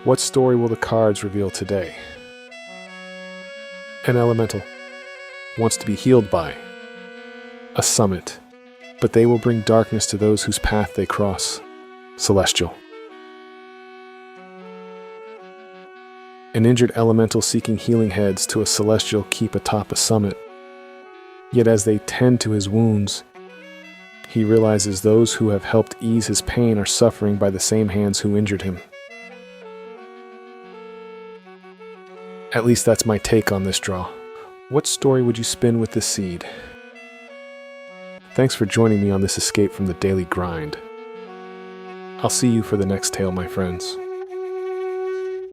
What story will the cards reveal today? An elemental wants to be healed by a summit, but they will bring darkness to those whose path they cross. Celestial. An injured elemental seeking healing heads to a celestial keep atop a summit. Yet as they tend to his wounds, he realizes those who have helped ease his pain are suffering by the same hands who injured him. At least that's my take on this draw. What story would you spin with this seed? Thanks for joining me on this escape from the daily grind. I'll see you for the next tale, my friends.